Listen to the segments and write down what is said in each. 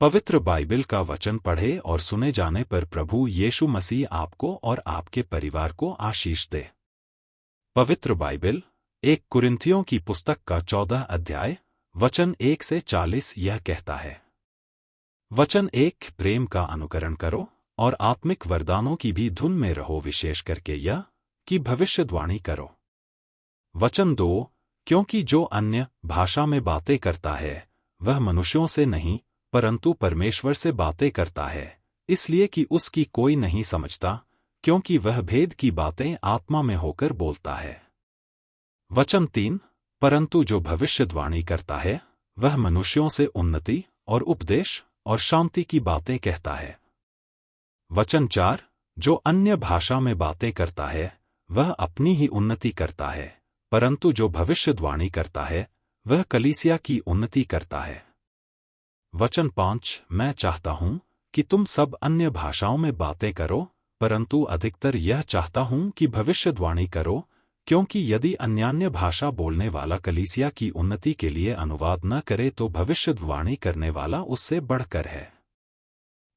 पवित्र बाइबल का वचन पढ़े और सुने जाने पर प्रभु यीशु मसीह आपको और आपके परिवार को आशीष दे। पवित्र बाइबल 1 कुरिन्थियों की पुस्तक का 14 अध्याय वचन 1 से 40 यह कहता है। वचन 1 प्रेम का अनुकरण करो और आत्मिक वरदानों की भी धुन में रहो, विशेष करके यह कि भविष्यद्वाणी करो। वचन 2 क्योंकि जो अन्य भाषा में बातें करता है वह मनुष्यों से नहीं परंतु परमेश्वर से बातें करता है, इसलिए कि उसकी कोई नहीं समझता, क्योंकि वह भेद की बातें आत्मा में होकर बोलता है। वचन 3 परंतु जो भविष्यद्वाणी करता है वह मनुष्यों से उन्नति और उपदेश और शांति की बातें कहता है। वचन 4 जो अन्य भाषा में बातें करता है वह अपनी ही उन्नति करता है, परंतु जो भविष्यद्वाणी करता है वह कलीसिया की उन्नति करता है। वचन 5 मैं चाहता हूं कि तुम सब अन्य भाषाओं में बातें करो, परंतु अधिकतर यह चाहता हूं कि भविष्यद्वाणी करो, क्योंकि यदि अन्यान्य भाषा बोलने वाला कलीसिया की उन्नति के लिए अनुवाद न करे तो भविष्यद्वाणी करने वाला उससे बढ़कर है।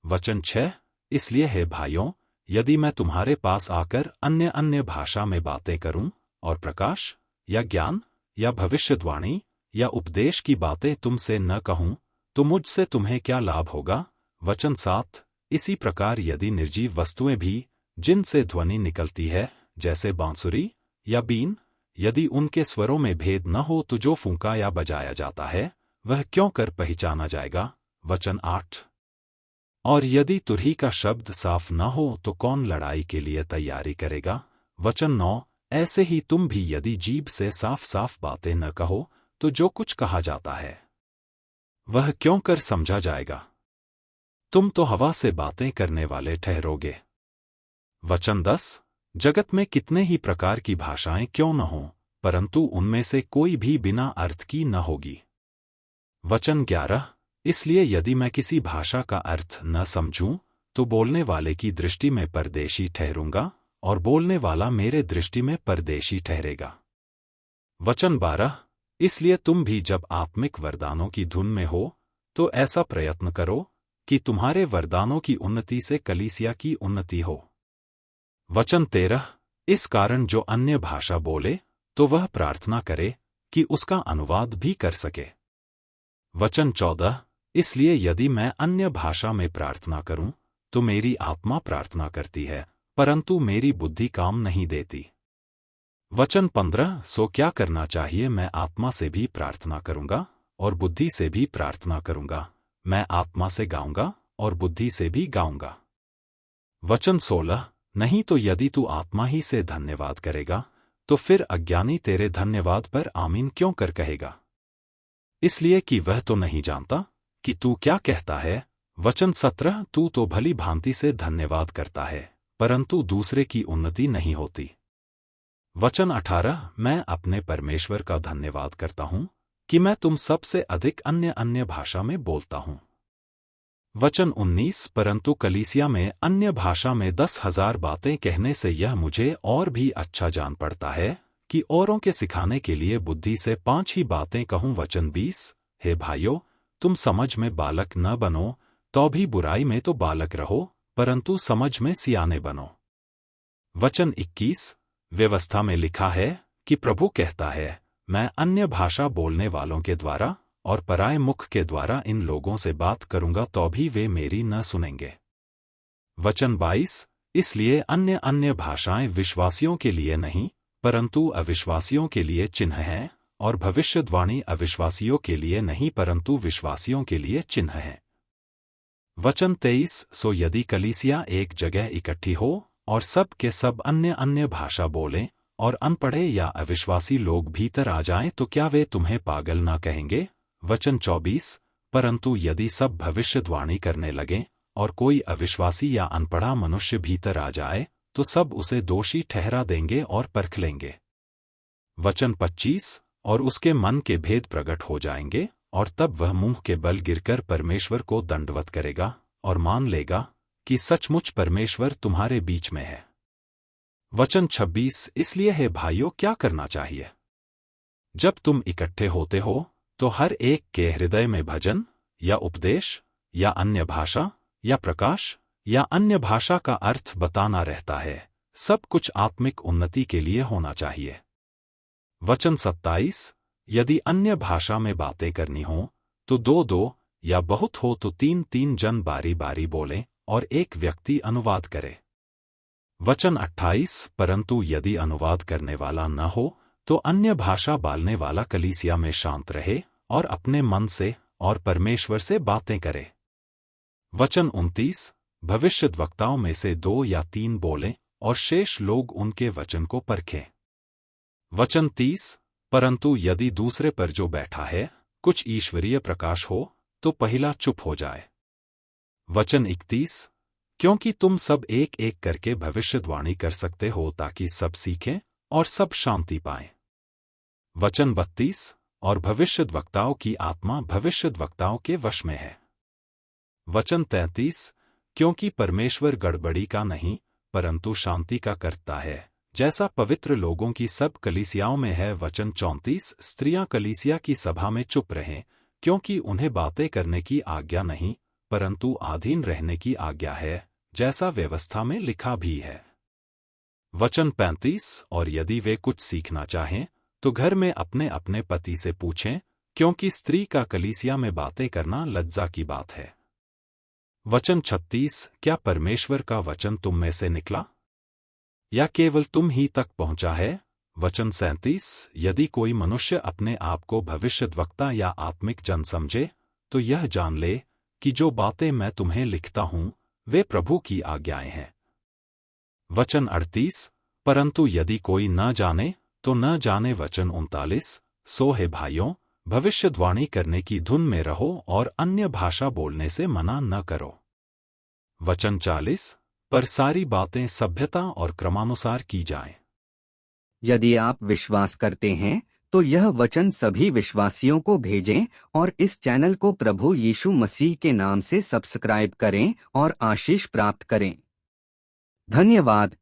वचन 6 इसलिए हे भाइयों, यदि मैं तुम्हारे पास आकर अन्य अन्य भाषा में बातें करूं और प्रकाश या ज्ञान या भविष्यद्वाणी या उपदेश की बातें तुमसे न कहूं तो मुझसे तुम्हें क्या लाभ होगा। वचन 7 इसी प्रकार यदि निर्जीव वस्तुएं भी जिनसे ध्वनि निकलती है जैसे बांसुरी या बीन, यदि उनके स्वरों में भेद न हो तो जो फूंका या बजाया जाता है वह क्यों कर पहचाना जाएगा। वचन 8 और यदि तुरही का शब्द साफ न हो तो कौन लड़ाई के लिए तैयारी करेगा। वचन 9 ऐसे ही तुम भी यदि जीभ से साफ साफ बातें न कहो तो जो कुछ कहा जाता है वह क्यों कर समझा जाएगा, तुम तो हवा से बातें करने वाले ठहरोगे। वचन 10 जगत में कितने ही प्रकार की भाषाएं क्यों न हों, परंतु उनमें से कोई भी बिना अर्थ की न होगी। वचन 11 इसलिए यदि मैं किसी भाषा का अर्थ न समझूं तो बोलने वाले की दृष्टि में परदेशी ठहरूंगा और बोलने वाला मेरे दृष्टि में परदेशी ठहरेगा। वचन 12 इसलिए तुम भी जब आत्मिक वरदानों की धुन में हो तो ऐसा प्रयत्न करो कि तुम्हारे वरदानों की उन्नति से कलीसिया की उन्नति हो। वचन 13 इस कारण जो अन्य भाषा बोले तो वह प्रार्थना करे कि उसका अनुवाद भी कर सके। वचन 14 इसलिए यदि मैं अन्य भाषा में प्रार्थना करूं तो मेरी आत्मा प्रार्थना करती है परंतु मेरी बुद्धि काम नहीं देती। वचन 15 सो क्या करना चाहिए, मैं आत्मा से भी प्रार्थना करूंगा और बुद्धि से भी प्रार्थना करूंगा, मैं आत्मा से गाऊंगा और बुद्धि से भी गाऊंगा। वचन 16 नहीं तो यदि तू आत्मा ही से धन्यवाद करेगा तो फिर अज्ञानी तेरे धन्यवाद पर आमीन क्यों कर कहेगा, इसलिए कि वह तो नहीं जानता कि तू क्या कहता है। वचन 17 तू तो भली भांति से धन्यवाद करता है परंतु दूसरे की उन्नति नहीं होती। वचन 18 मैं अपने परमेश्वर का धन्यवाद करता हूं कि मैं तुम सबसे अधिक अन्य अन्य भाषा में बोलता हूं। वचन 19 परंतु कलीसिया में अन्य भाषा में 10,000 बातें कहने से यह मुझे और भी अच्छा जान पड़ता है कि औरों के सिखाने के लिए बुद्धि से 5 ही बातें कहूं। वचन 20 हे भाइयों, तुम समझ में बालक न बनो तो भी बुराई में तो बालक रहो परंतु समझ में सियाने बनो। वचन 21 व्यवस्था में लिखा है कि प्रभु कहता है मैं अन्य भाषा बोलने वालों के द्वारा और पराए मुख के द्वारा इन लोगों से बात करूंगा तो भी वे मेरी न सुनेंगे। वचन 22 इसलिए अन्य अन्य भाषाएं विश्वासियों के लिए नहीं परंतु अविश्वासियों के लिए चिन्ह है और भविष्यद्वाणी अविश्वासियों के लिए नहीं परंतु विश्वासियों के लिए चिन्ह है। वचन 23 सो यदि कलीसिया एक जगह इकट्ठी हो और सब के सब अन्य अन्य भाषा बोलें और अनपढ़े या अविश्वासी लोग भीतर आ जाएं तो क्या वे तुम्हें पागल ना कहेंगे। वचन 24 परंतु यदि सब भविष्यद्वाणी करने लगें और कोई अविश्वासी या अनपढ़ा मनुष्य भीतर आ जाए तो सब उसे दोषी ठहरा देंगे और परख लेंगे। वचन 25 और उसके मन के भेद प्रकट हो जाएंगे और तब वह मुंह के बल गिरकर परमेश्वर को दंडवत करेगा और मान लेगा कि सचमुच परमेश्वर तुम्हारे बीच में है। वचन 26 इसलिए हे भाइयों, क्या करना चाहिए? जब तुम इकट्ठे होते हो तो हर एक के हृदय में भजन या उपदेश या अन्य भाषा या प्रकाश या अन्य भाषा का अर्थ बताना रहता है। सब कुछ आत्मिक उन्नति के लिए होना चाहिए। वचन 27, यदि अन्य भाषा में बातें करनी हो तो 2-2 या बहुत हो तो 3-3 जन बारी बारी बोलें और एक व्यक्ति अनुवाद करे। वचन 28, परंतु यदि अनुवाद करने वाला न हो तो अन्य भाषा बोलने वाला कलीसिया में शांत रहे और अपने मन से और परमेश्वर से बातें करे। वचन 29, भविष्यद्वक्ताओं में से 2 या 3 बोलें और शेष लोग उनके वचन को परखें। वचन 30, परंतु यदि दूसरे पर जो बैठा है कुछ ईश्वरीय प्रकाश हो तो पहला चुप हो जाए। वचन 31, क्योंकि तुम सब एक एक करके भविष्यवाणी कर सकते हो ताकि सब सीखें और सब शांति पाएं। वचन 32, और भविष्यद्वक्ताओं की आत्मा भविष्यद्वक्ताओं के वश में है। वचन 33, क्योंकि परमेश्वर गड़बड़ी का नहीं परंतु शांति का करता है, जैसा पवित्र लोगों की सब कलीसियाओं में है। वचन 34, स्त्रियां कलीसिया की सभा में चुप रहें, क्योंकि उन्हें बातें करने की आज्ञा नहीं परंतु अधीन रहने की आज्ञा है, जैसा व्यवस्था में लिखा भी है। वचन 35, और यदि वे कुछ सीखना चाहें तो घर में अपने अपने पति से पूछें, क्योंकि स्त्री का कलीसिया में बातें करना लज्जा की बात है। वचन 36, क्या परमेश्वर का वचन तुम में से निकला या केवल तुम ही तक पहुंचा है? वचन 37, यदि कोई मनुष्य अपने आप को भविष्यद्वक्ता या आत्मिक जन समझे तो यह जान ले कि जो बातें मैं तुम्हें लिखता हूं वे प्रभु की आज्ञाएं हैं। वचन 38, परंतु यदि कोई न जाने तो न जाने। वचन 39, सो हे भाइयों, भविष्यद्वाणी करने की धुन में रहो और अन्य भाषा बोलने से मना न करो। वचन 40, पर सारी बातें सभ्यता और क्रमानुसार की जाएं। यदि आप विश्वास करते हैं तो यह वचन सभी विश्वासियों को भेजें और इस चैनल को प्रभु यीशु मसीह के नाम से सब्सक्राइब करें और आशीष प्राप्त करें। धन्यवाद।